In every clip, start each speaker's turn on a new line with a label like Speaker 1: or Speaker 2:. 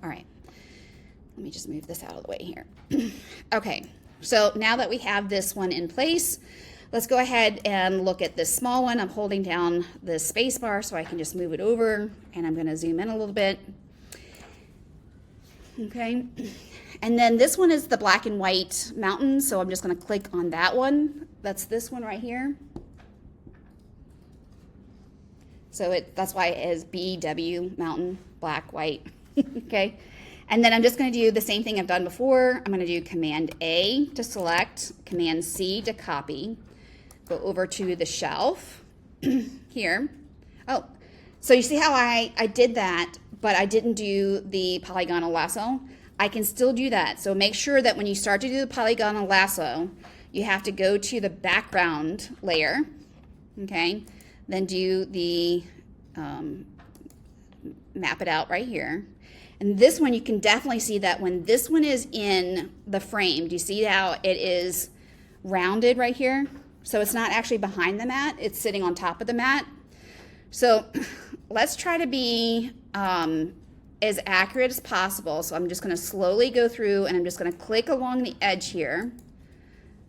Speaker 1: All right, let me just move this out of the way here. Okay, so now that we have this one in place, let's go ahead and look at this small one. I'm holding down the space bar so I can just move it over, and I'm going to zoom in a little bit. Okay, and then this one is the black and white mountain, so I'm just going to click on that one. That's this one right here. So that's why it is BW mountain, black, white. Okay, and then I'm just going to do the same thing I've done before. I'm going to do Command A to select, Command C to copy, go over to the shelf here. Oh, so you see how I did that, but I didn't do the polygonal lasso. I can still do that. So make sure that when you start to do the polygonal lasso, you have to go to the background layer, okay? Then do the map it out right here. And this one, you can definitely see that when this one is in the frame, do you see how it is rounded right here? So it's not actually behind the mat, it's sitting on top of the mat. So let's try to be as accurate as possible. So I'm just going to slowly go through and I'm just going to click along the edge here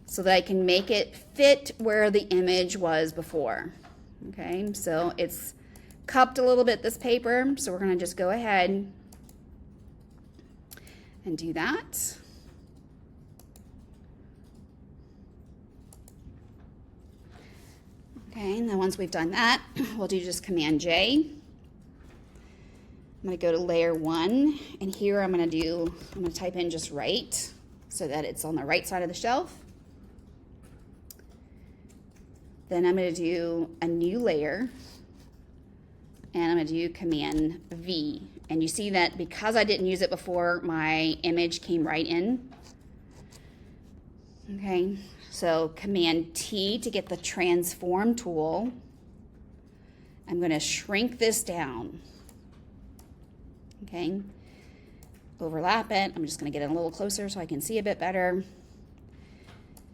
Speaker 1: so that I can make it fit where the image was before. Okay, so it's cupped a little bit, this paper, so we're going to just go ahead and do that. Okay, and then once we've done that, we'll do just Command J. I'm going to go to layer 1, and here I'm going to type in just right so that it's on the right side of the shelf. Then I'm going to do a new layer, and I'm going to do Command V. And you see that because I didn't use it before, my image came right in. Okay, so Command T to get the transform tool. I'm going to shrink this down. Okay, overlap it. I'm just going to get it a little closer so I can see a bit better.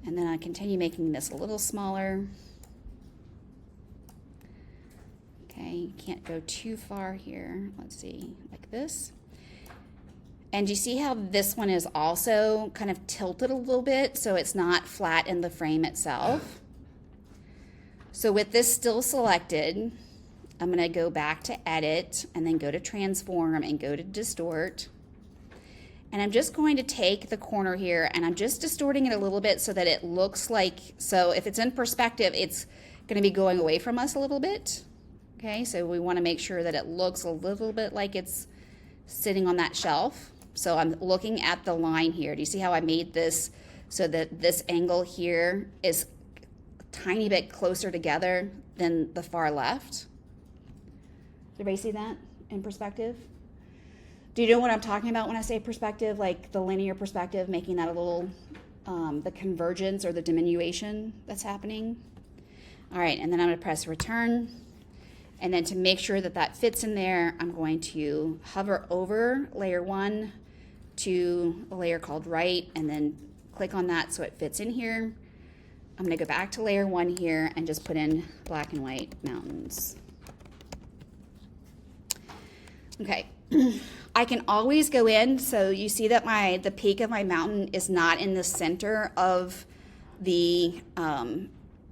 Speaker 1: And then I continue making this a little smaller. Okay, can't go too far here. Let's see, like this. And you see how this one is also kind of tilted a little bit so it's not flat in the frame itself. So with this still selected, I'm going to go back to Edit and then go to Transform and go to Distort. And I'm just going to take the corner here and I'm just distorting it a little bit so that it looks like, so if it's in perspective, it's going to be going away from us a little bit. Okay, so we want to make sure that it looks a little bit like it's sitting on that shelf. So I'm looking at the line here. Do you see how I made this so that this angle here is a tiny bit closer together than the far left? Does everybody see that in perspective? Do you know what I'm talking about when I say perspective, like the linear perspective, making that a little, the convergence or the diminution that's happening? All right, and then I'm going to press return. And then to make sure that that fits in there, I'm going to hover over layer 1 to a layer called right, and then click on that so it fits in here. I'm going to go back to layer 1 here and just put in black and white mountains. Okay, I can always go in, so you see that the peak of my mountain is not in the center of the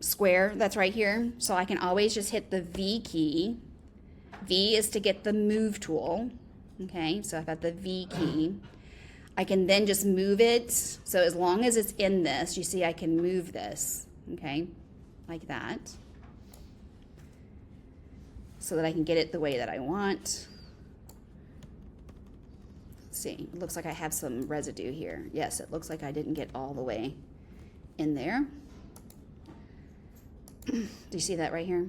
Speaker 1: square that's right here. So I can always just hit the V key. V is to get the move tool. Okay, so I've got the V key. I can then just move it. So as long as it's in this, you see I can move this, okay, like that, so that I can get it the way that I want. Let's see, it looks like I have some residue here. Yes, it looks like I didn't get all the way in there. Do you see that right here?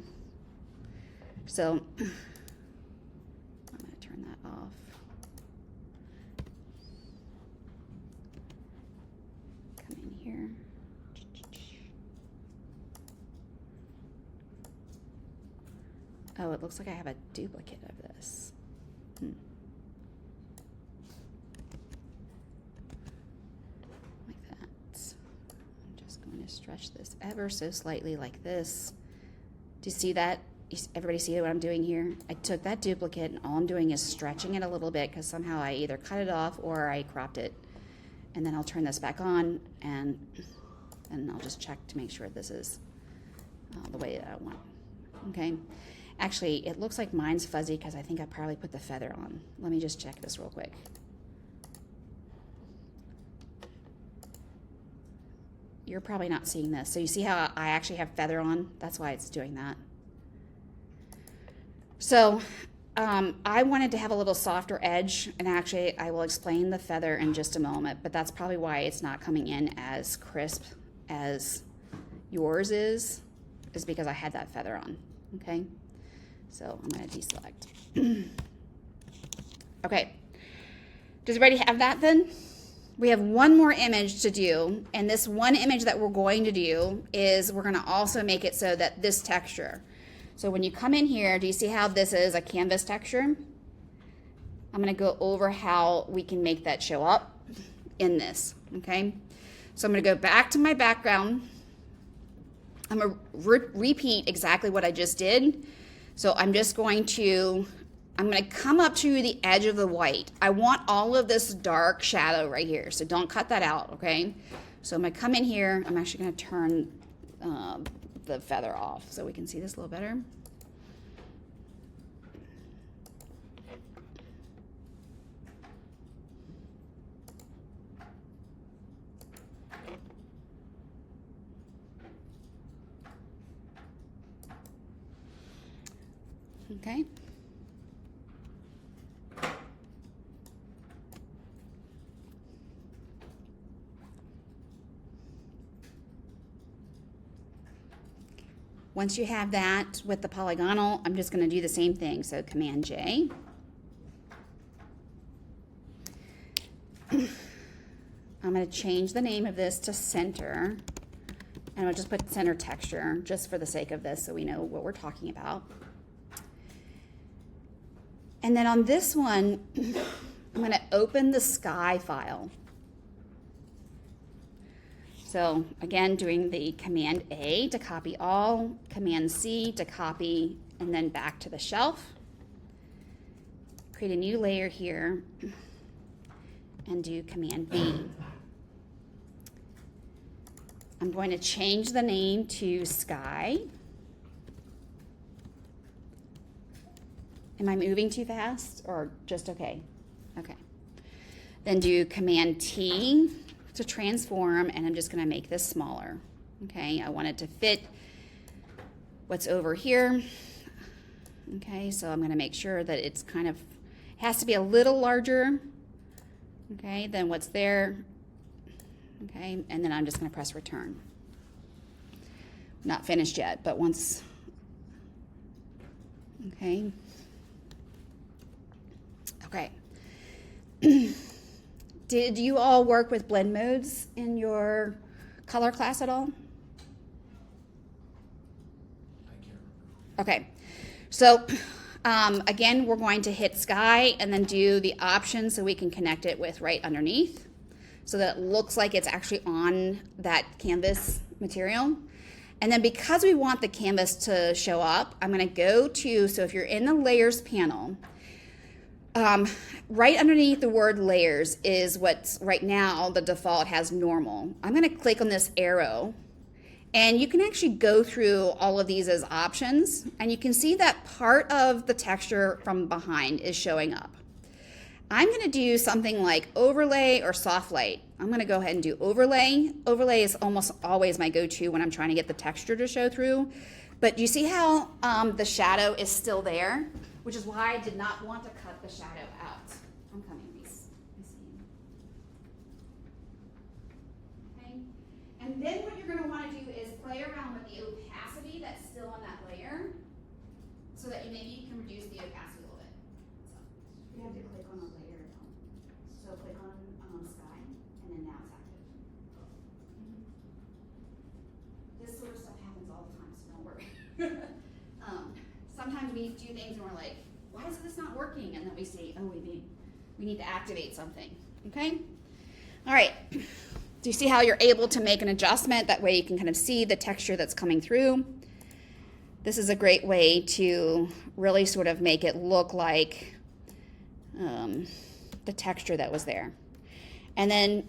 Speaker 1: So I'm going to turn that off. Come in here. Oh, it looks like I have a duplicate of this. Like that. I'm just going to stretch this ever so slightly like this. Do you see that Everybody see what I'm doing here? I took that duplicate and all I'm doing is stretching it a little bit because somehow I either cut it off or I cropped it. And then I'll turn this back on and I'll just check to make sure this is the way that I want. Okay. Actually, it looks like mine's fuzzy because I think I probably put the feather on. Let me just check this real quick. You're probably not seeing this. So you see how I actually have feather on? That's why it's doing that. So I wanted to have a little softer edge, and actually I will explain the feather in just a moment, but that's probably why it's not coming in as crisp as yours is because I had that feather on, okay? So I'm gonna deselect. Okay, does everybody have that then? We have one more image to do, and this one image that we're going to do is we're gonna also make it so that this texture, so when you come in here, do you see how this is a canvas texture? I'm gonna go over how we can make that show up in this, okay? So I'm gonna go back to my background. I'm gonna repeat exactly what I just did. So I'm just going to, I'm gonna come up to the edge of the white. I want all of this dark shadow right here, so don't cut that out, okay? So I'm gonna come in here, I'm actually gonna turn the feather off so we can see this a little better. Okay. Once you have that with the polygonal, I'm just going to do the same thing. So Command J. I'm going to change the name of this to center. And I'll just put center texture just for the sake of this so we know what we're talking about. And then on this one, I'm going to open the sky file. So again, doing the Command A to copy all, Command C to copy, and then back to the shelf. Create a new layer here and do Command B. I'm going to change the name to Sky. Am I moving too fast or just okay? Okay. Then do Command T to transform, and I'm just going to make this smaller. Okay, I want it to fit what's over here. Okay, so I'm going to make sure that it's kind of, it has to be a little larger, okay, than what's there. Okay, and then I'm just going to press return. Not finished yet, but once, okay. Okay. Did you all work with blend modes in your color class at all?
Speaker 2: I can't remember.
Speaker 1: Okay. So again, we're going to hit sky and then do the option so we can connect it with right underneath so that it looks like it's actually on that canvas material. And then because we want the canvas to show up, I'm going to go to, so if you're in the layers panel, right underneath the word layers is what's right now the default has normal. I'm going to click on this arrow and you can actually go through all of these as options and you can see that part of the texture from behind is showing up. I'm going to do something like overlay or soft light. I'm going to go ahead and do overlay. Overlay is almost always my go-to when I'm trying to get the texture to show through. But you see how the shadow is still there, which is why I did not want to cut the shadow out. I'm coming, please. Okay. And then what you're going to want to do is play around with the opacity that's still on that layer so that maybe you can reduce the opacity a little bit. So you have to click on a layer. So click on sky, and then now it's active. This sort of stuff happens all the time, so don't worry. Sometimes we do things and we're like, why is this not working? And then we say, oh, we need to activate something. Okay? All right. Do you see how you're able to make an adjustment? That way you can kind of see the texture that's coming through. this is a great way to really sort of make it look like the texture that was there. And then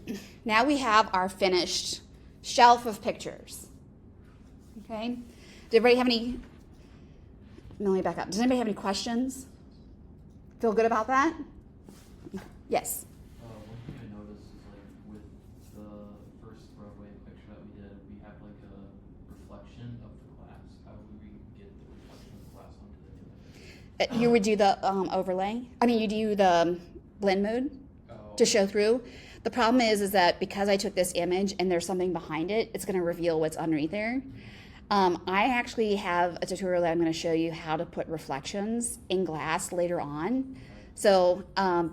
Speaker 1: now we have our finished shelf of pictures. Okay? Did everybody have any, let me back up. Does anybody have any questions? Feel good about that? Yes.
Speaker 2: One thing I noticed is like with the first Broadway picture that we did, we have like a reflection of the glass. How would we get the reflection of the glass onto the image?
Speaker 1: You would do the overlay. I mean, you do the blend mode
Speaker 2: Oh,
Speaker 1: to show through. The problem is that because I took this image and there's something behind it, it's going to reveal what's underneath there. I actually have a tutorial that I'm going to show you how to put reflections in glass later on. So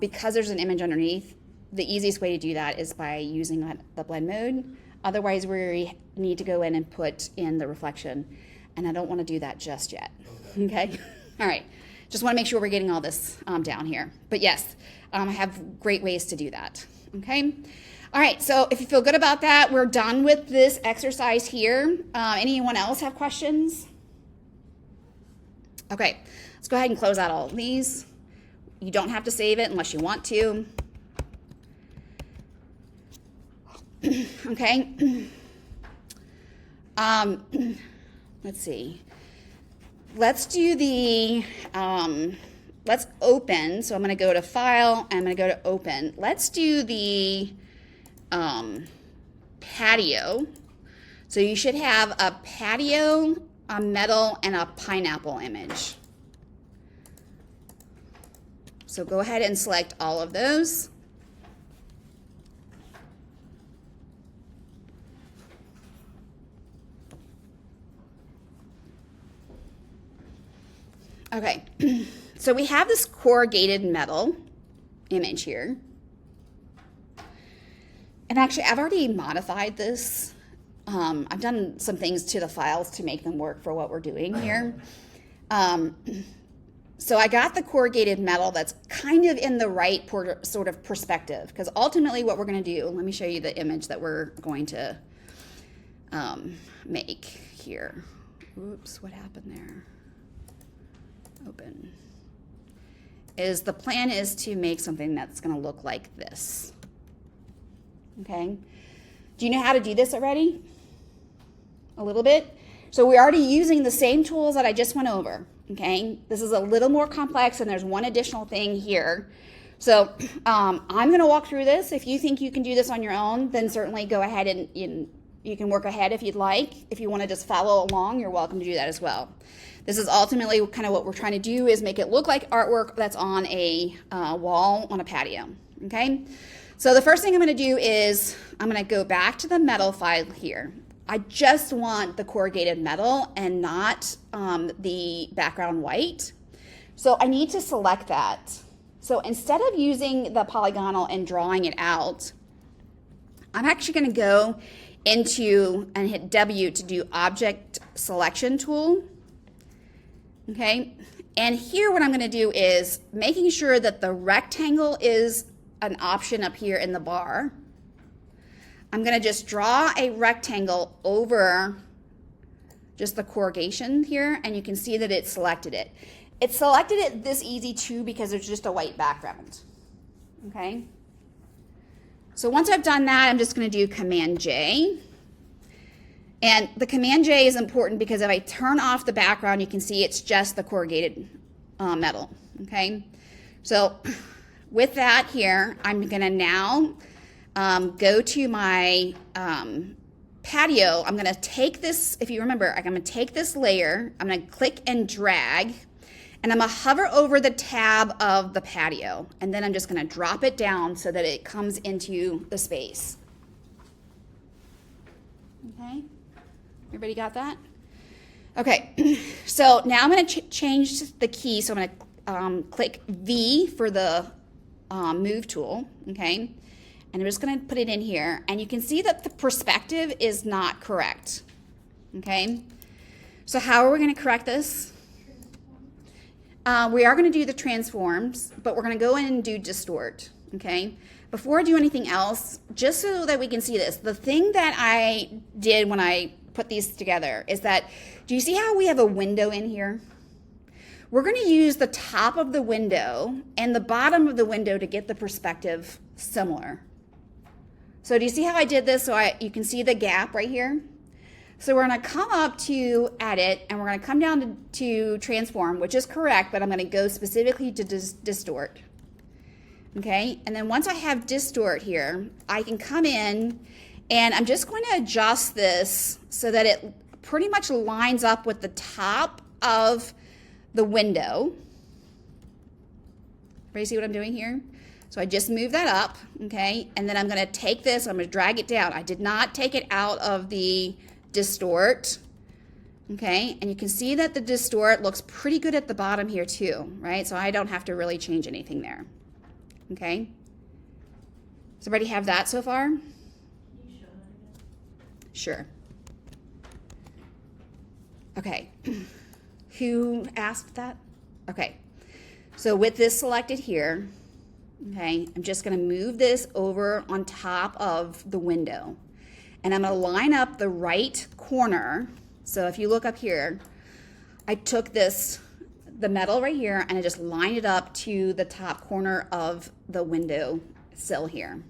Speaker 1: because there's an image underneath, the easiest way to do that is by using the blend mode. Otherwise, we need to go in and put in the reflection. And I don't want to do that just yet. Okay? All right. Just want to make sure we're getting all this down here. But yes, I have great ways to do that. Okay? All right, so if you feel good about that, we're done with this exercise here. Anyone else have questions? Okay, let's go ahead and close out all of these. You don't have to save it unless you want to. Okay. Let's see. Let's do the, let's open. So I'm going to go to File, and I'm going to go to Open. Let's do the patio. So you should have a patio, a metal, and a pineapple image. So go ahead and select all of those. Okay, so we have this corrugated metal image here. And actually, I've already modified this. I've done some things to the files to make them work for what we're doing here. So I got the corrugated metal that's kind of in the right sort of perspective, because ultimately what we're going to do, let me show you the image that we're going to make here. Oops, what happened there? Open. The plan is to make something that's going to look like this. Okay. Do you know how to do this already? A little bit? So we're already using the same tools that I just went over. Okay. This is a little more complex, and there's one additional thing here. So I'm going to walk through this. If you think you can do this on your own, then certainly go ahead and you can work ahead if you'd like. If you want to just follow along, you're welcome to do that as well. This is ultimately kind of what we're trying to do, is make it look like artwork that's on a wall on a patio. Okay. So the first thing I'm going to do is I'm going to go back to the metal file here. I just want the corrugated metal and not the background white. So I need to select that. So instead of using the polygonal and drawing it out, I'm actually going to go into and hit W to do Object Selection Tool. Okay. And here what I'm going to do is making sure that the rectangle is an option up here in the bar. I'm going to just draw a rectangle over just the corrugation here, and you can see that it selected it. It selected it this easy too because there's just a white background. Okay. So once I've done that, I'm just going to do Command J. And the Command J is important because if I turn off the background, you can see it's just the corrugated metal. Okay. So with that here, I'm going to now go to my patio. I'm going to take this, if you remember, I'm going to take this layer, I'm going to click and drag, and I'm going to hover over the tab of the patio. And then I'm just going to drop it down so that it comes into the space. Okay? Everybody got that? Okay. So now I'm going to change the key. So I'm going to click V for the move tool. Okay? And I'm just going to put it in here. And you can see that the perspective is not correct. Okay? So how are we going to correct this? We are going to do the transforms, but we're going to go in and do distort. Okay? Before I do anything else, just so that we can see this, the thing that I did when I put these together is that, do you see how we have a window in here? We're going to use the top of the window and the bottom of the window to get the perspective similar. So do you see how I did this? So you can see the gap right here. So we're going to come up to edit, and we're going to come down to transform, which is correct, but I'm going to go specifically to distort. Okay, and then once I have distort here, I can come in and I'm just going to adjust this so that it pretty much lines up with the top of the window. Everybody see what I'm doing here? So I just move that up, okay, and then I'm going to take this, I'm going to drag it down. I did not take it out of the distort, okay, and you can see that the distort looks pretty good at the bottom here too, right? So I don't have to really change anything there, okay? Does everybody have that so far?
Speaker 3: Can you show that again?
Speaker 1: Sure. Okay. Who asked that? Okay. So with this selected here, okay, I'm just going to move this over on top of the window. And I'm going to line up the right corner. So if you look up here, I took this, the metal right here, and I just lined it up to the top corner of the window sill here.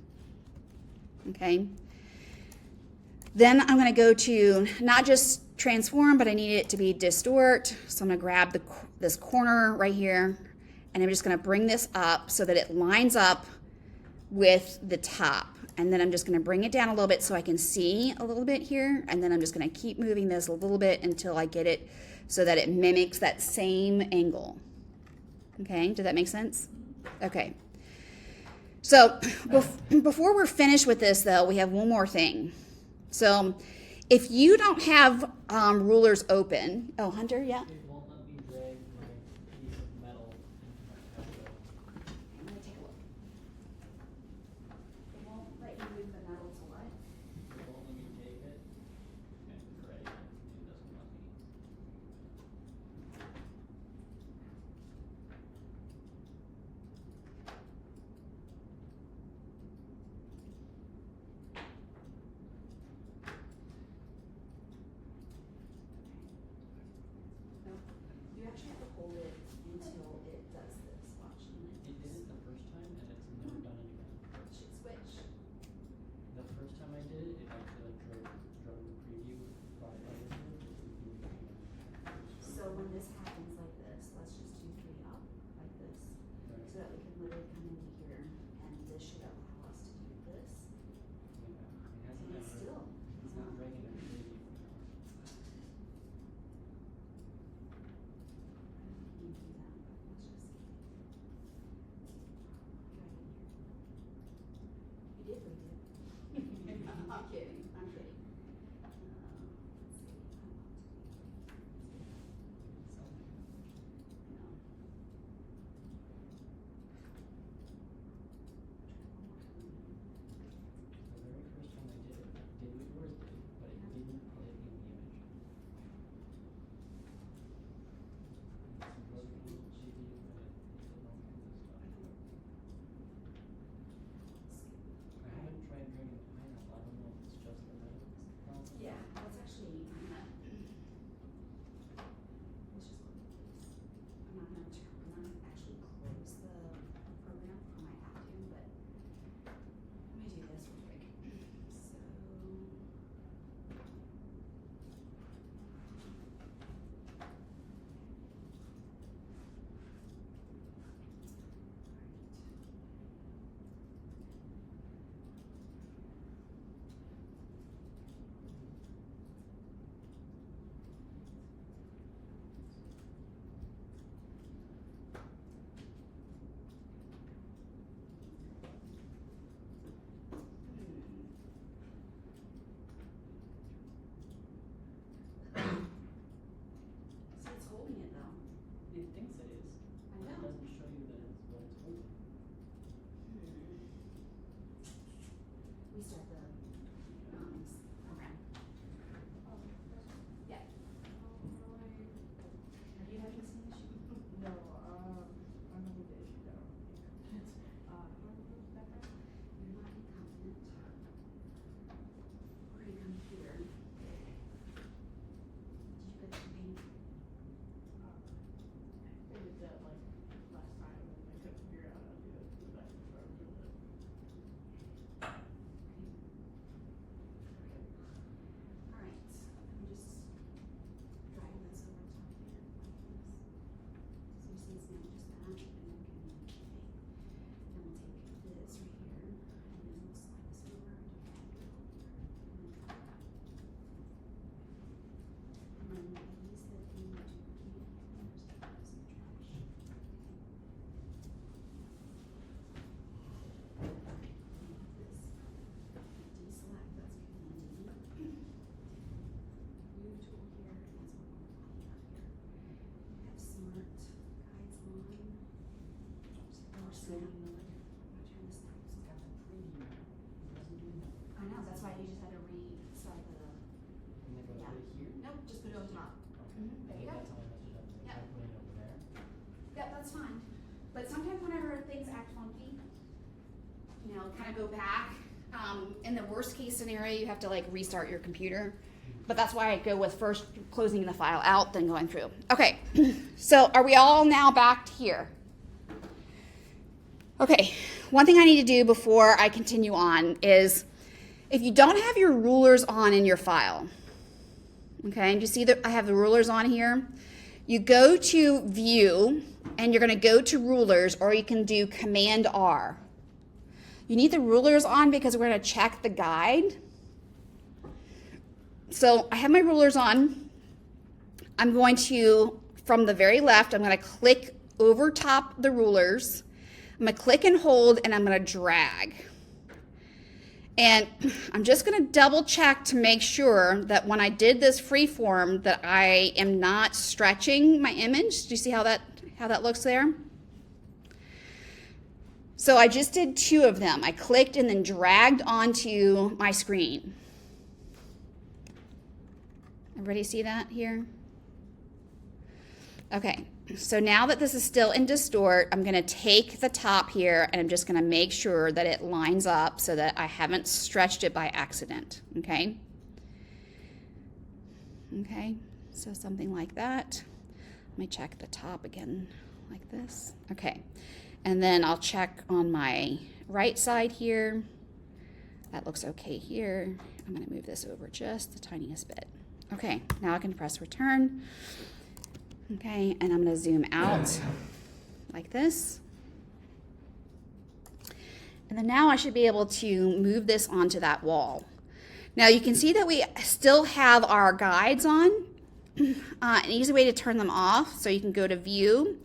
Speaker 1: Okay. Then I'm going to go to not just transform, but I need it to be distort. So I'm going to grab this corner right here, and I'm just going to bring this up so that it lines up with the top. And then I'm just going to bring it down a little bit so I can see a little bit here. And then I'm just going to keep moving this a little bit until I get it so that it mimics that same angle. Okay, does that make sense? Okay. So before we're finished with this, though, we have one more thing. So if you don't have rulers open, oh, Hunter, yeah?
Speaker 4: It won't let me drag my piece of metal into my tablet.
Speaker 1: I'm going to take a look. It won't let you move the metal to what?
Speaker 4: It won't let me take it and drag it. It doesn't let me.
Speaker 1: you just had to re-slide the,
Speaker 4: And then go
Speaker 1: Yeah.
Speaker 4: put it here?
Speaker 1: nope, just put it on top.
Speaker 4: Okay.
Speaker 1: There you go.
Speaker 4: That's how I messed it up.
Speaker 1: Yeah.
Speaker 4: I put it over there.
Speaker 1: Yeah, that's fine. But sometimes whenever things act funky, kind of go back. In the worst case scenario, you have to like restart your computer. But that's why I go with first closing the file out, then going through. Okay, so are we all now back to here? Okay, one thing I need to do before I continue on is if you don't have your rulers on in your file, okay, and you see that I have the rulers on here, you go to View and you're going to go to Rulers, or you can do Command R. You need the rulers on because we're going to check the guide. So I have my rulers on. I'm going to, from the very left, I'm going to click over top the rulers. I'm going to click and hold, and I'm going to drag. And I'm just going to double check to make sure that when I did this freeform that I am not stretching my image. Do you see how that looks there? So I just did 2 of them. I clicked and then dragged onto my screen. Everybody see that here? Okay, so now that this is still in distort, I'm going to take the top here and I'm just going to make sure that it lines up so that I haven't stretched it by accident, okay? Okay, so something like that. Let me check the top again like this. Okay, and then I'll check on my right side here. That looks okay here. I'm going to move this over just the tiniest bit. Okay, now I can press return. Okay, and I'm going to zoom out like this. And then now I should be able to move this onto that wall. Now you can see that we still have our guides on. An easy way to turn them off, so you can go to View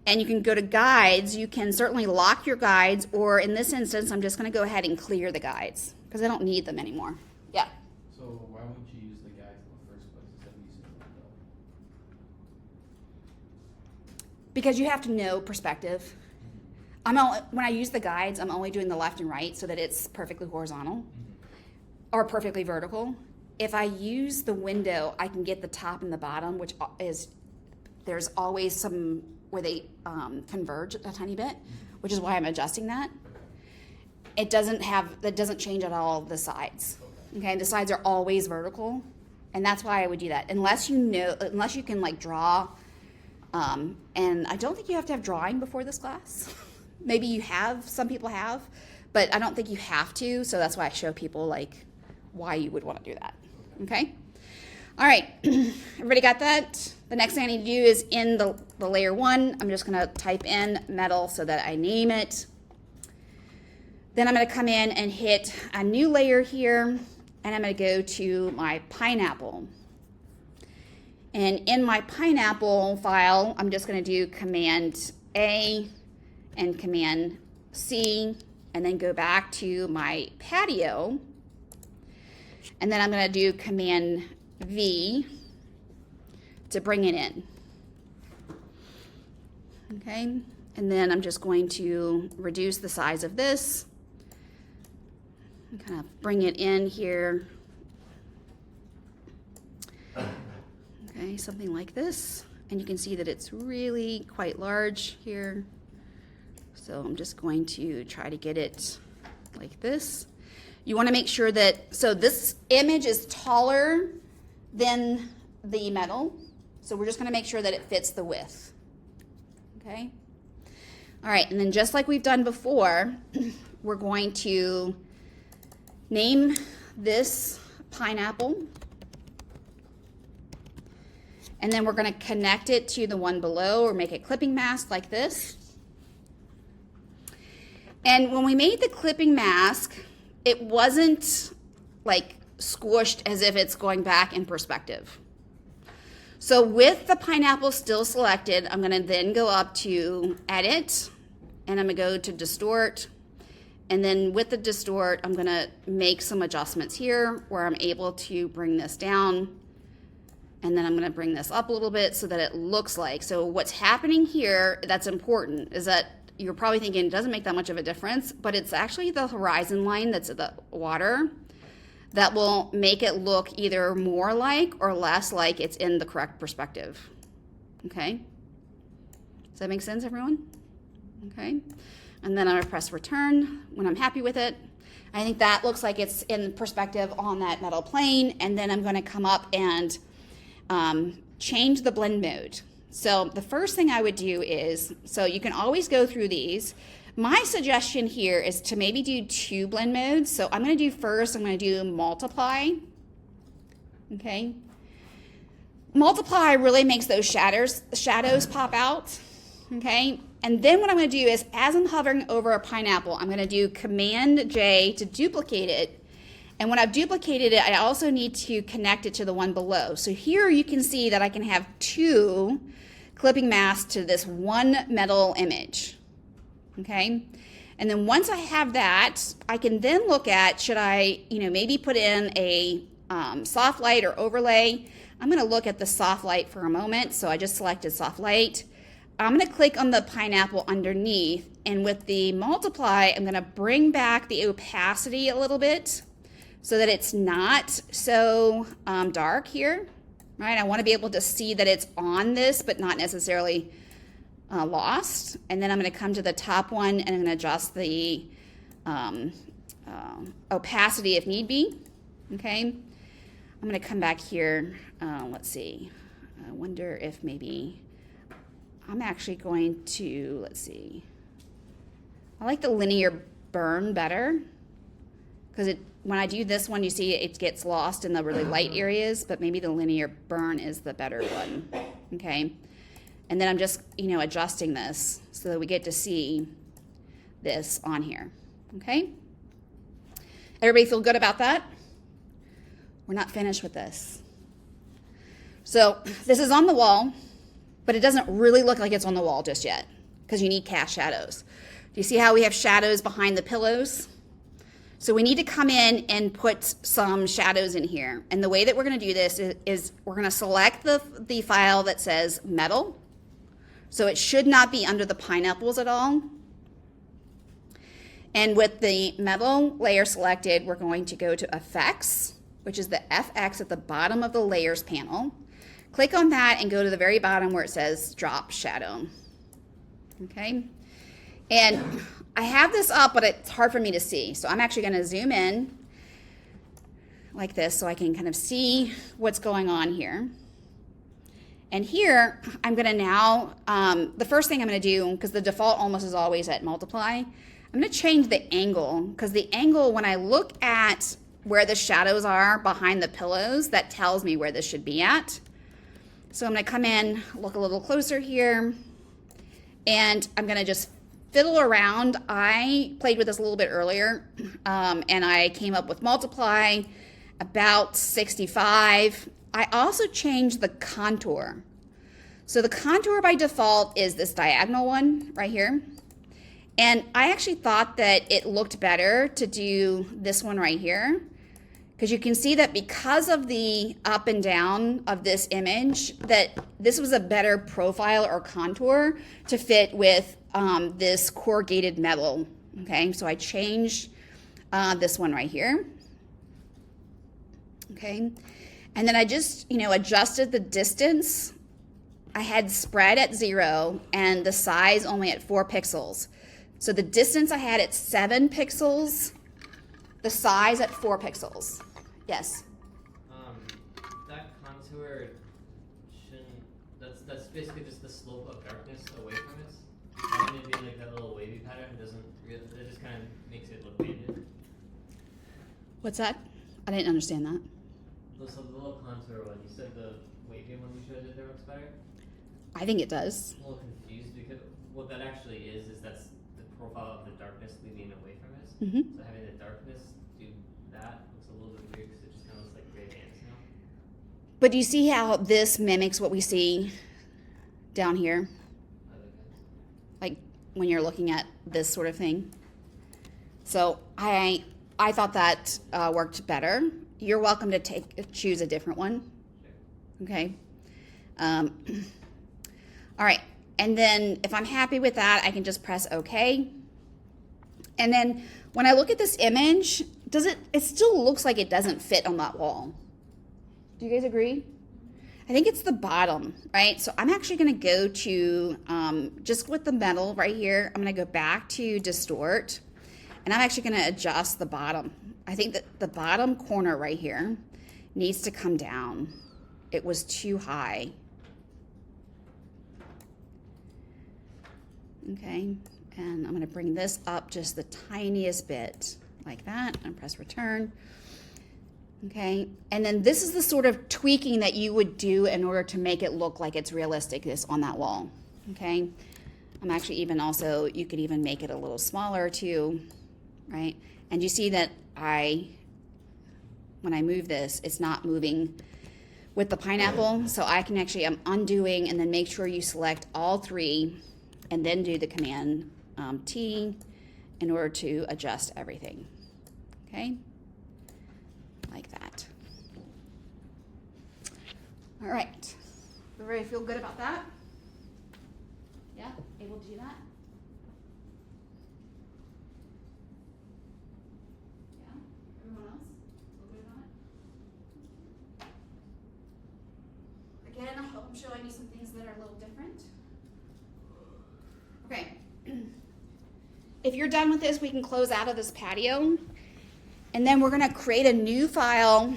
Speaker 1: and you can go to Guides. You can certainly lock your guides, or in this instance, I'm just going to go ahead and clear the guides because I don't need them anymore. Yeah.
Speaker 2: So why wouldn't you use the guides in the first place instead of using the window?
Speaker 1: Because you have to know perspective. When I use the guides, I'm only doing the left and right so that it's perfectly horizontal or perfectly vertical. If I use the window, I can get the top and the bottom, which is, there's always some where they converge a tiny bit, which is why I'm adjusting that. That doesn't change at all the sides. Okay, the sides are always vertical, and that's why I would do that. Unless you can like draw, and I don't think you have to have drawing before this class. Maybe you have, some people have, but I don't think you have to, so that's why I show people like why you would want to do that. Okay? All right, everybody got that? The next thing I need to do is in the layer 1, I'm just going to type in metal so that I name it. Then I'm going to come in and hit a new layer here, and I'm going to go to my pineapple. And in my pineapple file, I'm just going to do Command A and Command C, and then go back to my patio. And then I'm going to do Command V to bring it in. Okay, and then I'm just going to reduce the size of this and kind of bring it in here. Okay, something like this. And you can see that it's really quite large here. So I'm just going to try to get it like this. You want to make sure that, so this image is taller than the metal. So we're just going to make sure that it fits the width. Okay? All right, and then just like we've done before, we're going to name this pineapple. And then we're going to connect it to the one below or make a clipping mask like this. And when we made the clipping mask, it wasn't like squished as if it's going back in perspective. So with the pineapple still selected, I'm going to then go up to Edit, and I'm going to go to Distort. And then with the Distort, I'm going to make some adjustments here where I'm able to bring this down. And then I'm going to bring this up a little bit so that it looks like. So what's happening here that's important is that you're probably thinking it doesn't make that much of a difference, but it's actually the horizon line that's the water that will make it look either more like or less like it's in the correct perspective. Okay? Does that make sense, everyone? Okay? And then I'm going to press return when I'm happy with it. I think that looks like it's in perspective on that metal plane, and then I'm going to come up and change the blend mode. So the first thing I would do is, so you can always go through these. My suggestion here is to maybe do 2 blend modes. So I'm going to do first, I'm going to do multiply. Okay. Multiply really makes those shadows pop out. Okay. And then what I'm going to do is, as I'm hovering over a pineapple, I'm going to do Command J to duplicate it. And when I've duplicated it, I also need to connect it to the one below. So here you can see that I can have 2 clipping masks to this one metal image. Okay? And then once I have that, I can then look at, should I, maybe put in a soft light or overlay. I'm going to look at the soft light for a moment. So I just selected soft light. I'm going to click on the pineapple underneath, and with the multiply, I'm going to bring back the opacity a little bit so that it's not so dark here, right? I want to be able to see that it's on this, but not necessarily lost. And then I'm going to come to the top one, and I'm going to adjust the opacity if need be, okay? I'm going to come back here. Let's see. I wonder if maybe I'm actually going to, let's see. I like the linear burn better because when I do this one, you see it gets lost in the really light areas, but maybe the linear burn is the better one, okay? And then I'm just, adjusting this so that we get to see this on here, okay? Everybody feel good about that? We're not finished with this. So this is on the wall, but it doesn't really look like it's on the wall just yet because you need cast shadows. Do you see how we have shadows behind the pillows? So we need to come in and put some shadows in here. And the way that we're going to do this is we're going to select the file that says metal. So it should not be under the pineapples at all. And with the metal layer selected, we're going to go to Effects, which is the FX at the bottom of the Layers panel. Click on that and go to the very bottom where it says Drop Shadow. Okay? And I have this up, but it's hard for me to see. So I'm actually going to zoom in like this so I can kind of see what's going on here. And here, I'm going to now, the first thing I'm going to do, because the default almost is always at multiply, I'm going to change the angle, because the angle, when I look at where the shadows are behind the pillows, that tells me where this should be at. So I'm going to come in, look a little closer here, and I'm going to just fiddle around. I played with this a little bit earlier, and I came up with multiply about 65. I also changed the contour. So the contour by default is this diagonal one right here. And I actually thought that it looked better to do this one right here, because you can see that because of the up and down of this image, that this was a better profile or contour to fit with this corrugated metal. Okay, so I changed this one right here. Okay, and then I just, adjusted the distance. I had spread at 0 and the size only at 4 pixels. So the distance I had at 7 pixels, the size at 4 pixels. Yes?
Speaker 4: That contour shouldn't, that's basically just the slope of darkness away from it. And it being like that little wavy pattern doesn't really, it just kind of makes it look weighted.
Speaker 1: What's that? I didn't understand that.
Speaker 4: So the little contour one, you said the wavy one we showed it there looks better?
Speaker 1: I think it does.
Speaker 4: I'm a little confused because what that actually is that's the profile of the darkness leading away from it.
Speaker 1: Mm-hmm.
Speaker 4: So having the darkness do that looks a little bit weird because it just kind of looks like gray hands now.
Speaker 1: But do you see how this mimics what we see down here? Like when you're looking at this sort of thing. So I thought that worked better. You're welcome to choose a different one. Okay. All right. And then if I'm happy with that, I can just press OK. And then when I look at this image, it still looks like it doesn't fit on that wall. Do you guys agree? I think it's the bottom, right? So I'm actually going to go to, just with the metal right here, I'm going to go back to distort, and I'm actually going to adjust the bottom. I think that the bottom corner right here needs to come down. It was too high. Okay, and I'm going to bring this up just the tiniest bit, like that, and press return. Okay, and then this is the sort of tweaking that you would do in order to make it look like it's realistic, this on that wall. Okay, I'm actually even also, you could even make it a little smaller too, right? And you see that when I move this, it's not moving with the pineapple, so I can actually, I'm undoing and then make sure you select all three and then do the command T in order to adjust everything. Okay, like that. All right, everybody feel good about that? Yeah, able to do that? Yeah, everyone else feel good about it? Again, I hope I'm showing you some things that are a little different. Okay, if you're done with this, we can close out of this patio, and then we're gonna create a new file.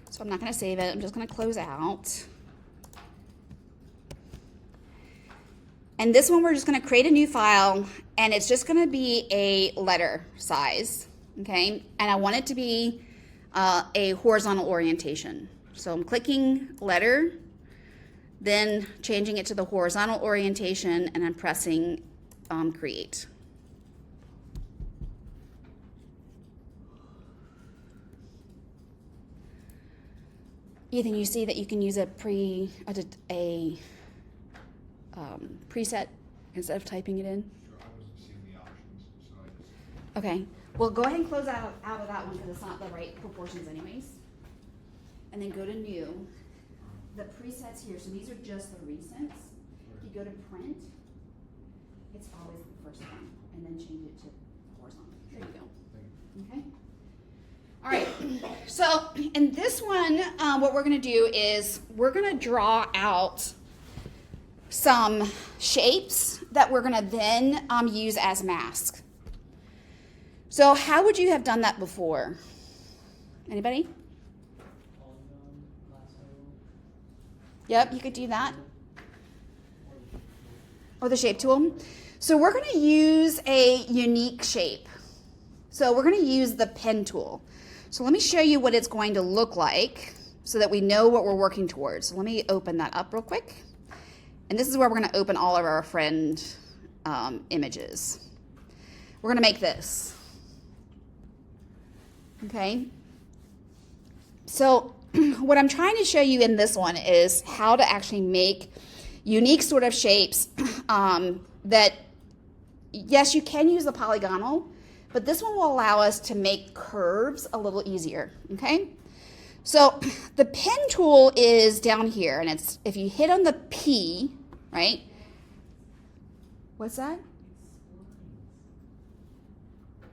Speaker 1: So I'm not gonna save it, I'm just gonna close out. And this one, we're just gonna create a new file, and it's just gonna be a letter size, okay? And I want it to be a horizontal orientation. So I'm clicking letter, then changing it to the horizontal orientation, and I'm pressing create. Ethan, you see that you can use a preset instead of typing it in?
Speaker 5: Sure, I wasn't seeing the options, so I just.
Speaker 1: Okay, well, go ahead and close out of that one because it's not the right proportions anyways. And then go to new. The presets here, so these are just the recents. If you go to print, it's always the first one, and then change it to horizontal. There you go. Okay. All right. So in this one, what we're going to do is we're going to draw out some shapes that we're going to then use as masks. So how would you have done that before? Anybody? Yep, you could do that. Or the shape tool. So we're going to use a unique shape. So we're going to use the pen tool. So let me show you what it's going to look like so that we know what we're working towards. So let me open that up real quick. And this is where we're going to open all of our friend images. We're going to make this. Okay. So what I'm trying to show you in this one is how to actually make unique sort of shapes that, yes, you can use the polygonal, but this one will allow us to make curves a little easier, okay? So the pen tool is down here, and it's, if you hit on the P, right? What's that?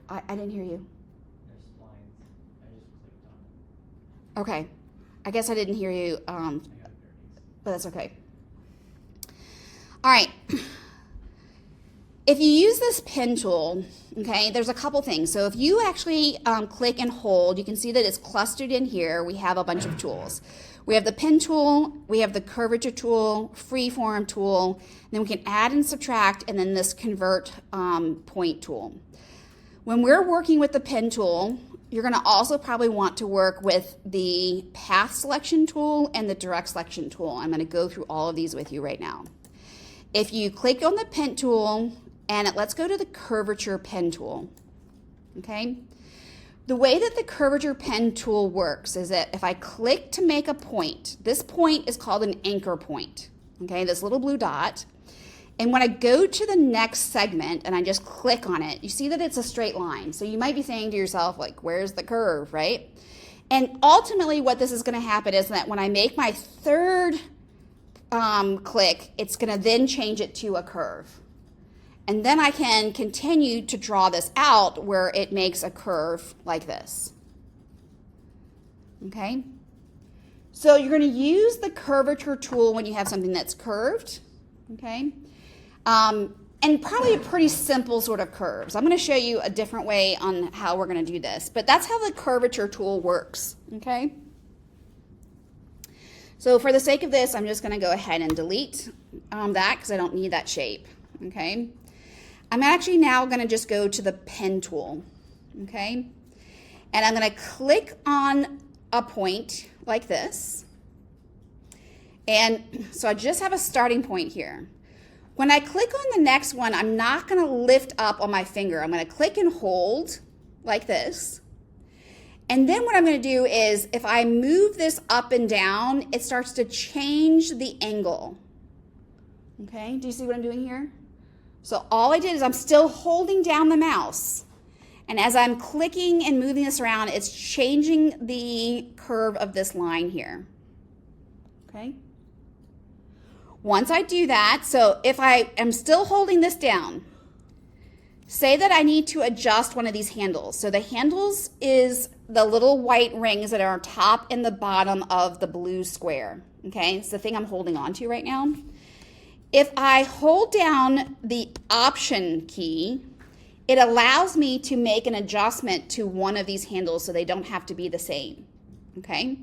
Speaker 1: I didn't hear you.
Speaker 4: There's lines. I just clicked on it.
Speaker 1: Okay. I guess I didn't hear you,
Speaker 4: I got it
Speaker 1: but that's okay. All right. If you use this pen tool, okay, there's a couple things. So if you actually click and hold, you can see that it's clustered in here. We have a bunch of tools. We have the pen tool, we have the curvature tool, freeform tool, and then we can add and subtract, and then this convert point tool. When we're working with the pen tool, you're going to also probably want to work with the path selection tool and the direct selection tool. I'm going to go through all of these with you right now. If you click on the pen tool, and let's go to the curvature pen tool, okay? The way that the curvature pen tool works is that if I click to make a point, this point is called an anchor point, okay? This little blue dot. And when I go to the next segment and I just click on it, you see that it's a straight line. So you might be saying to yourself, like, where's the curve, right? And ultimately what this is going to happen is that when I make my third click, it's going to then change it to a curve. And then I can continue to draw this out where it makes a curve like this. Okay? So you're going to use the curvature tool when you have something that's curved. Okay? And probably a pretty simple sort of curves. I'm going to show you a different way on how we're going to do this. But that's how the curvature tool works. Okay? So for the sake of this, I'm just going to go ahead and delete that because I don't need that shape. Okay? I'm actually now going to just go to the pen tool. Okay? And I'm going to click on a point like this. And so I just have a starting point here. When I click on the next one, I'm not going to lift up on my finger. I'm going to click and hold like this. And then what I'm going to do is if I move this up and down, it starts to change the angle. Okay, do you see what I'm doing here? So all I did is I'm still holding down the mouse. And as I'm clicking and moving this around, it's changing the curve of this line here. Okay? Once I do that, so if I am still holding this down, say that I need to adjust one of these handles. So the handles is the little white rings that are top and the bottom of the blue square. Okay, it's the thing I'm holding on to right now. If I hold down the Option key, it allows me to make an adjustment to one of these handles so they don't have to be the same. Okay?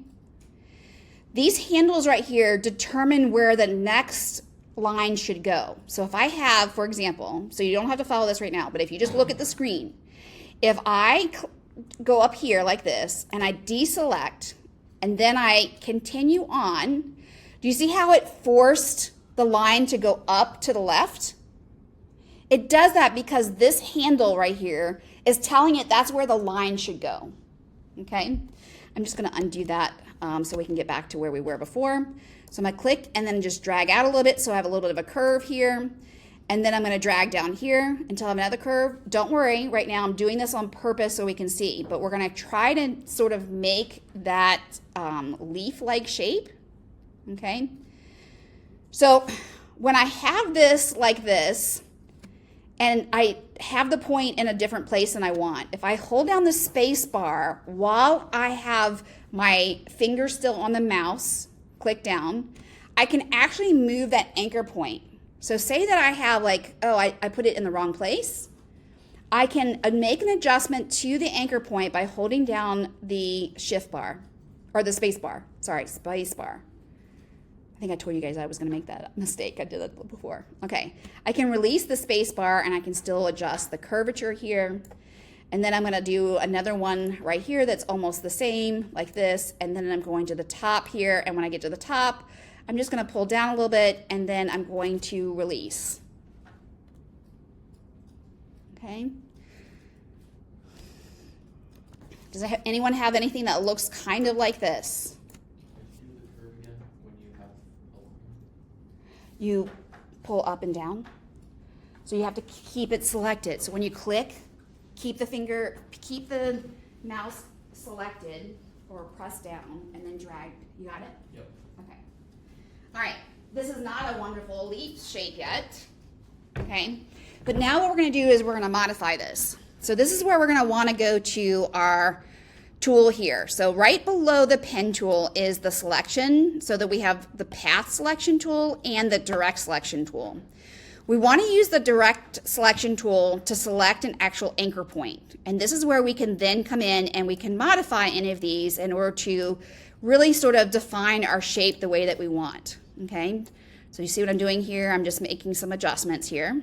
Speaker 1: These handles right here determine where the next line should go. So if I have, for example, so you don't have to follow this right now, but if you just look at the screen, if I go up here like this and I deselect and then I continue on, do you see how it forced the line to go up to the left? It does that because this handle right here is telling it that's where the line should go. Okay? I'm just going to undo that so we can get back to where we were before. So I'm going to click and then just drag out a little bit so I have a little bit of a curve here. And then I'm going to drag down here until I have another curve. Don't worry, right now I'm doing this on purpose so we can see, but we're going to try to sort of make that leaf-like shape. Okay? So when I have this like this, and I have the point in a different place than I want, if I hold down the space bar while I have my finger still on the mouse, click down, I can actually move that anchor point. So say that I have like, oh, I put it in the wrong place. I can make an adjustment to the anchor point by holding down the shift bar, or the space bar, sorry, space bar. I think I told you guys I was going to make that mistake. I did it before. Okay, I can release the space bar and I can still adjust the curvature here. And then I'm going to do another one right here that's almost the same, like this. And then I'm going to the top here. And when I get to the top, I'm just going to pull down a little bit and then I'm going to release. Okay. Does anyone have anything that looks kind of like this?
Speaker 2: Do the curve again when you have a line.
Speaker 1: You pull up and down. So you have to keep it selected. So when you click, keep the mouse selected or press down and then drag. You got it?
Speaker 2: Yep.
Speaker 1: Okay. All right. This is not a wonderful leaf shape yet. Okay. But now what we're going to do is we're going to modify this. So this is where we're going to want to go to our tool here. So right below the pen tool is the selection, so that we have the path selection tool and the direct selection tool. We want to use the direct selection tool to select an actual anchor point. And this is where we can then come in and we can modify any of these in order to really sort of define our shape the way that we want. Okay, so you see what I'm doing here? I'm just making some adjustments here.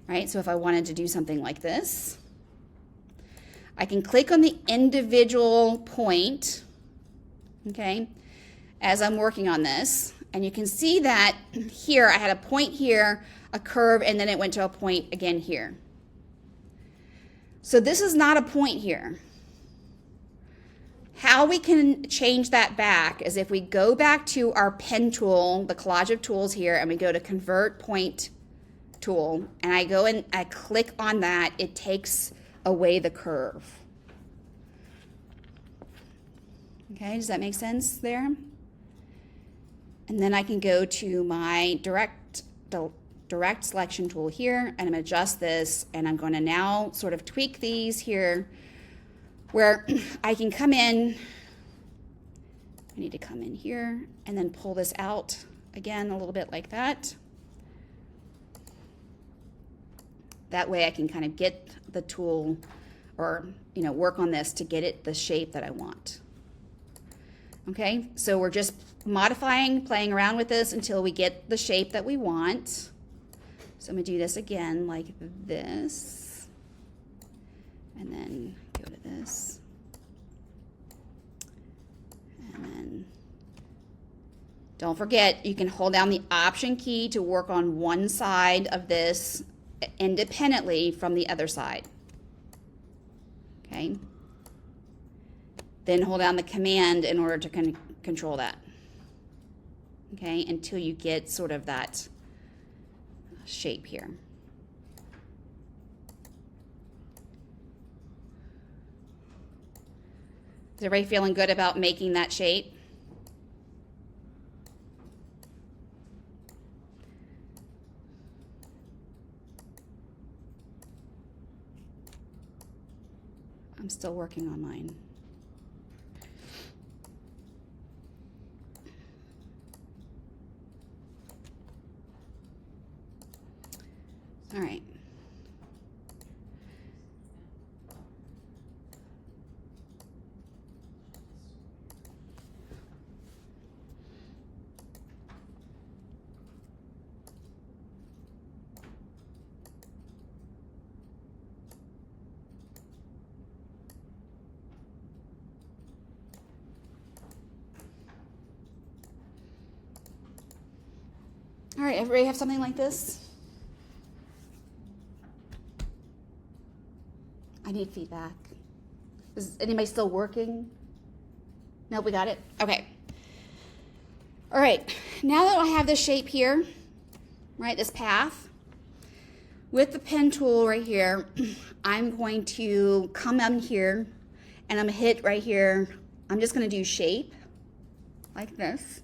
Speaker 1: Right, so if I wanted to do something like this, I can click on the individual point, okay, as I'm working on this. And you can see that here I had a point here, a curve, and then it went to a point again here. So this is not a point here. How we can change that back is if we go back to our pen tool, the collage of tools here, and we go to Convert Point Tool, and I go and I click on that, it takes away the curve. Okay, does that make sense there? And then I can go to my direct direct selection tool here, and I'm going to adjust this, and I'm going to now sort of tweak these here where I can come in. I need to come in here and then pull this out again a little bit like that. That way I can kind of get the tool or, work on this to get it the shape that I want. Okay, so we're just modifying, playing around with this until we get the shape that we want. So I'm gonna do this again like this, and then go to this, and then don't forget, you can hold down the Option key to work on one side of this independently from the other side. Okay. Then hold down the Command in order to control that. Okay, until you get sort of that shape here. Is everybody feeling good about making that shape? I'm still working on mine. All right. All right, everybody have something like this? I need feedback. Is anybody still working? No, we got it? Okay. All right, now that I have this shape here, right, this path, with the pen tool right here, I'm going to come in here and I'm gonna hit right here. I'm just gonna do shape like this.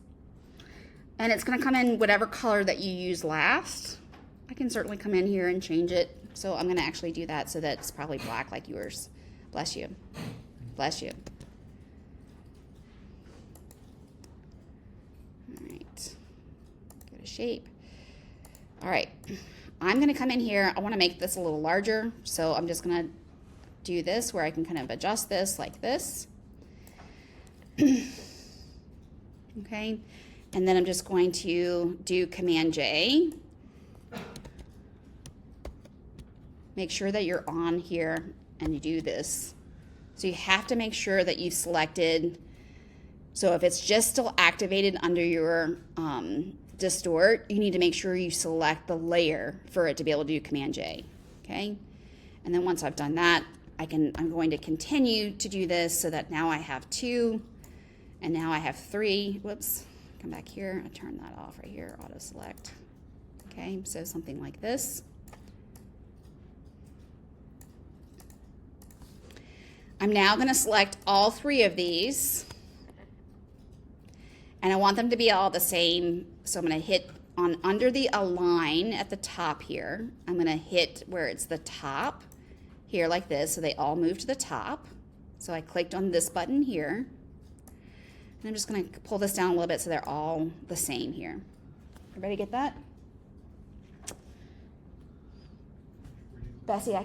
Speaker 1: And it's gonna come in whatever color that you use last. I can certainly come in here and change it. So I'm gonna actually do that so that it's probably black like yours. Bless you. Bless you. All right, go to shape. All right, I'm gonna come in here. I wanna make this a little larger. So I'm just gonna do this where I can kind of adjust this like this. Okay, and then I'm just going to do Command J. Make sure that you're on here and you do this. So you have to make sure that you've selected, so if it's just still activated under your distort, you need to make sure you select the layer for it to be able to do Command J, okay? And then once I've done that, I'm going to continue to do this so that now I have 2, and now I have 3. Whoops, come back here, I turn that off right here, auto select. Okay, so something like this. I'm now going to select all 3 of these, and I want them to be all the same. So I'm going to hit on under the align at the top here. I'm going to hit where it's the top here like this, so they all move to the top. So I clicked on this button here, and I'm just going to pull this down a little bit so they're all the same here. Everybody get that? Bessie, I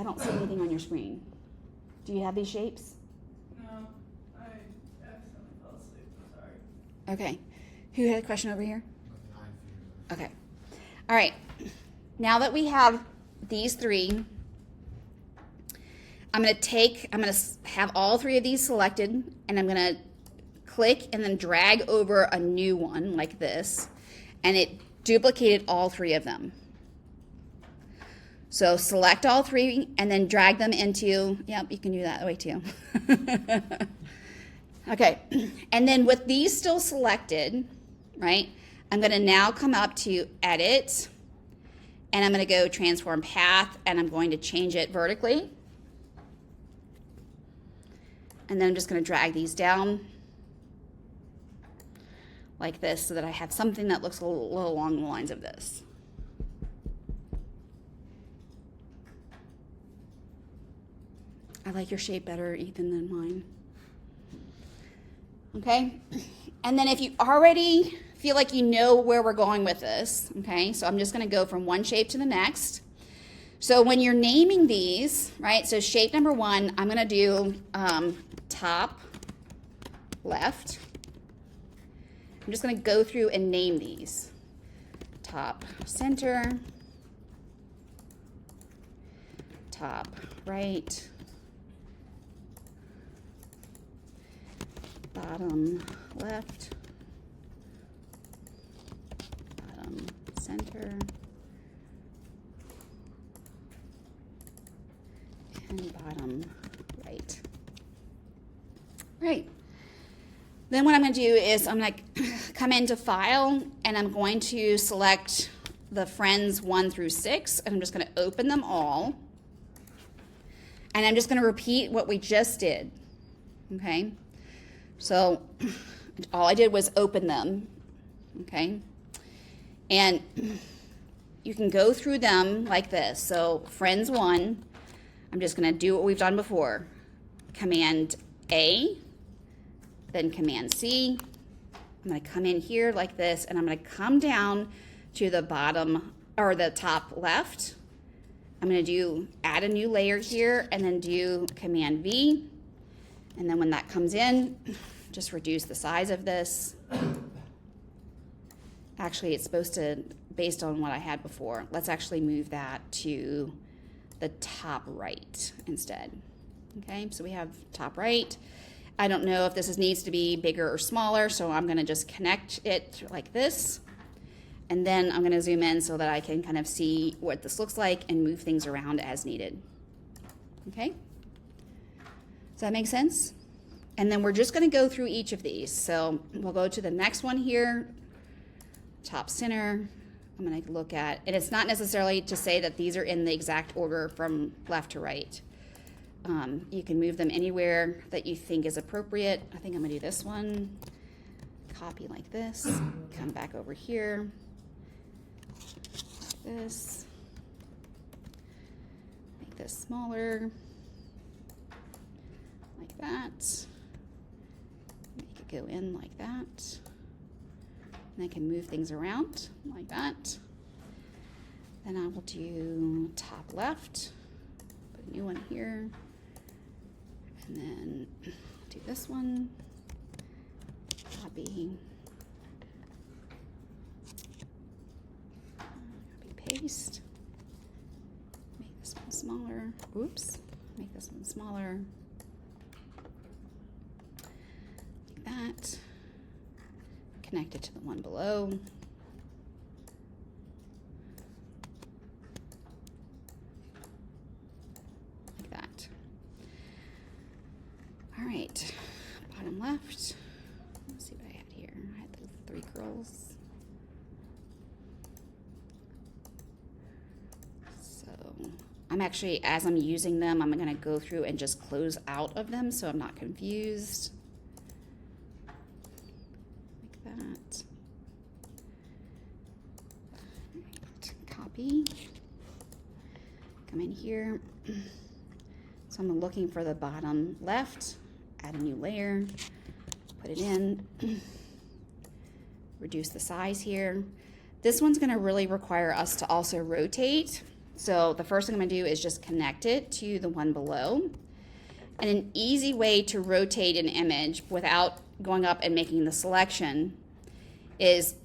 Speaker 1: don't see anything on your screen. Do you have these shapes?
Speaker 3: No, I accidentally fell asleep, I'm sorry.
Speaker 1: Okay. Who had a question over here? Okay. All right. Now that we have these 3, I'm going to have all 3 of these selected, and I'm going to click and then drag over a new one like this, and it duplicated all 3 of them. So select all 3 and then drag them into, yep, you can do that way too. Okay, and then with these still selected, right, I'm gonna now come up to Edit, and I'm gonna go Transform Path, and I'm going to change it vertically. And then I'm just gonna drag these down like this so that I have something that looks a little along the lines of this. I like your shape better, Ethan, than mine. Okay? And then if you already feel like you know where we're going with this, okay, so I'm just going to go from one shape to the next. So when you're naming these, right, so shape number 1, I'm going to do top left. I'm just going to go through and name these. Top center, top right, bottom left, bottom center, and bottom right. Right. Then what I'm going to do is I'm going to come into File, and I'm going to select the friends 1 through 6, and I'm just going to open them all. And I'm just going to repeat what we just did. Okay? So all I did was open them. Okay? And you can go through them like this. So friends 1, I'm just going to do what we've done before. Command A, then Command C. I'm going to come in here like this, and I'm going to come down to the bottom or the top left. I'm going to do add a new layer here, and then do Command V. And then when that comes in, just reduce the size of this. Actually, it's supposed to, based on what I had before, let's actually move that to the top right instead. Okay, so we have top right. I don't know if this needs to be bigger or smaller, so I'm going to just connect it like this. And then I'm going to zoom in so that I can kind of see what this looks like and move things around as needed. Okay? Does that make sense? And then we're just going to go through each of these. So we'll go to the next one here, top center. I'm going to look at, and it's not necessarily to say that these are in the exact order from left to right. You can move them anywhere that you think is appropriate. I think I'm going to do this one. Copy like this. Come back over here. Like this. Make this smaller. Like that. Make it go in like that. And I can move things around like that. Then I will do top left. Put a new one here. And then do this one. Copy. Copy paste. Make this one smaller. Oops. Make this one smaller. Like that. Connect it to the one below. Like that. All right, bottom left. Let's see what I had here. I had the 3 curls. So I'm actually, as I'm using them, I'm going to go through and just close out of them so I'm not confused. Like that. All right, copy. Come in here. So I'm looking for the bottom left. Add a new layer, put it in, reduce the size here. This one's going to really require us to also rotate. So the first thing I'm going to do is just connect it to the one below. And an easy way to rotate an image without going up and making the selection is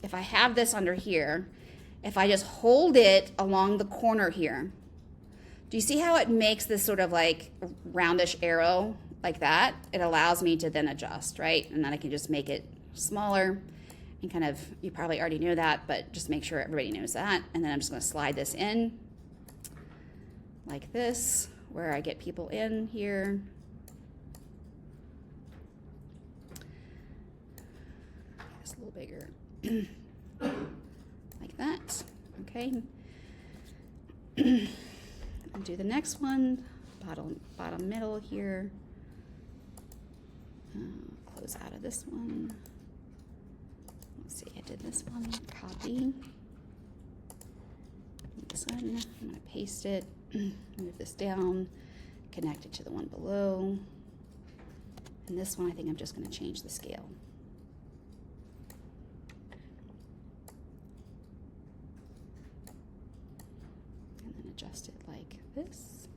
Speaker 1: if I have this under here, if I just hold it along the corner here, do you see how it makes this sort of like roundish arrow? Like that, it allows me to then adjust, right? And then I can just make it smaller and kind of, you probably already know that, but just make sure everybody knows that. And then I'm just gonna slide this in like this, where I get people in here. It's a little bigger, like that, okay? I'll do the next one, bottom middle here. Close out of this one. Let's see, I did this one. Copy. This one, I'm going to paste it. Move this down. connect it to the one below. And this one, I think I'm just going to change the scale. And then adjust it like this.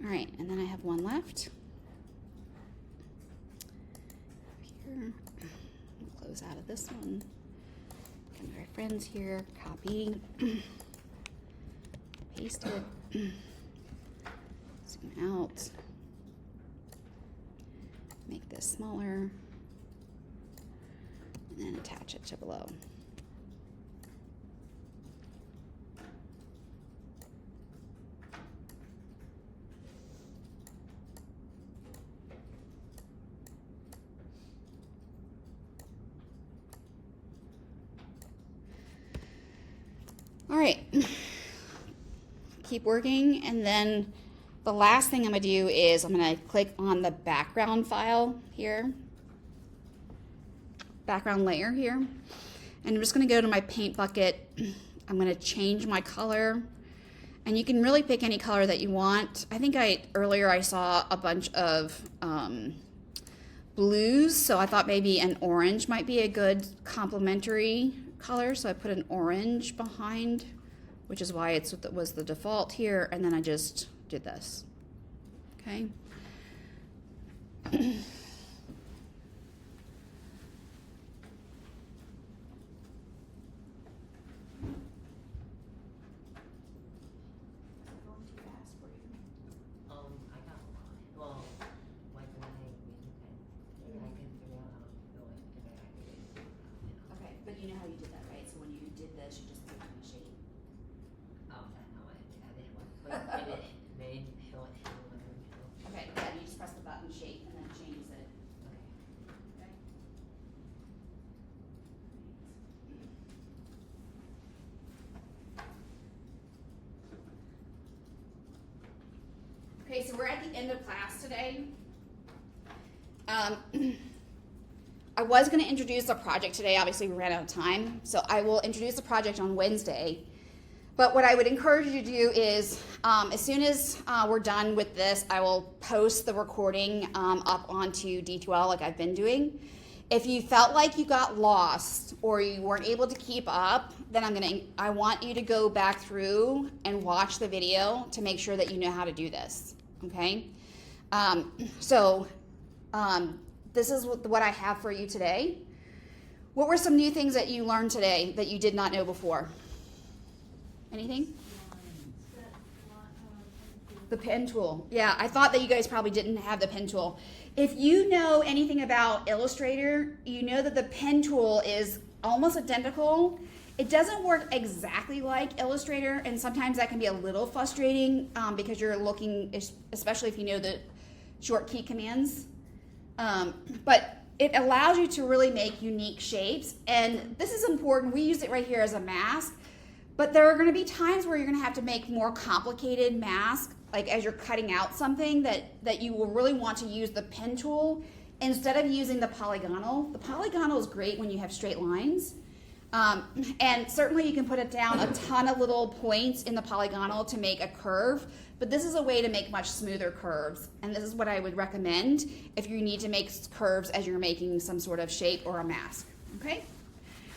Speaker 1: All right, and then I have one left. Here, we'll close out of this one. Come to our friends here, copy, paste it, zoom out, make this smaller, and then attach it to below. All right, keep working, and then the last thing I'm gonna do is I'm gonna click on the background file here, background layer here, and I'm just gonna go to my paint bucket. I'm gonna change my color, and you can really pick any color that you want. I think earlier I saw a bunch of blues, so I thought maybe an orange might be a good complementary color, so I put an orange behind, which is why it was the default here, and then I just did this. Okay.
Speaker 6: I got a lot. Well, like when I can figure out how to do it, and I can do it.
Speaker 1: Okay, but you know how you did that, right? So when you did this, you just put it in the shape.
Speaker 6: Oh, I know I did one. But it made hill.
Speaker 1: Okay, yeah, you just press the button shape and then changes it.
Speaker 6: Okay.
Speaker 1: Okay. Okay, so we're at the end of class today. I was going to introduce a project today. Obviously, we ran out of time, so I will introduce the project on Wednesday. But what I would encourage you to do is, as soon as we're done with this, I will post the recording up onto D2L like I've been doing. If you felt like you got lost or you weren't able to keep up, then I want you to go back through and watch the video to make sure that you know how to do this. Okay? This is what I have for you today. What were some new things that you learned today that you did not know before? Anything? The pen tool. Yeah, I thought that you guys probably didn't have the pen tool. If you know anything about Illustrator, you know that the pen tool is almost identical. It doesn't work exactly like Illustrator, and sometimes that can be a little frustrating because you're looking, especially if you know the short key commands. But it allows you to really make unique shapes, and this is important. We use it right here as a mask, but there are going to be times where you're going to have to make more complicated masks, like as you're cutting out something that you will really want to use the pen tool instead of using the polygonal. The polygonal is great when you have straight lines. And certainly you can put it down a ton of little points in the polygonal to make a curve, but this is a way to make much smoother curves. And this is what I would recommend if you need to make curves as you're making some sort of shape or a mask, okay?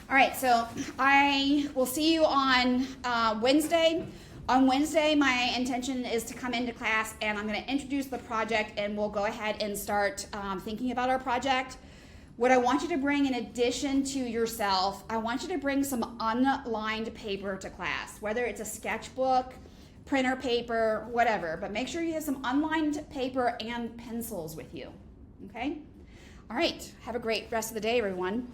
Speaker 1: All right, so I will see you on Wednesday. On Wednesday, my intention is to come into class and I'm gonna introduce the project and we'll go ahead and start thinking about our project. What I want you to bring in addition to yourself, I want you to bring some unlined paper to class, whether it's a sketchbook, printer paper, whatever, but make sure you have some unlined paper and pencils with you, okay? All right, have a great rest of the day, everyone.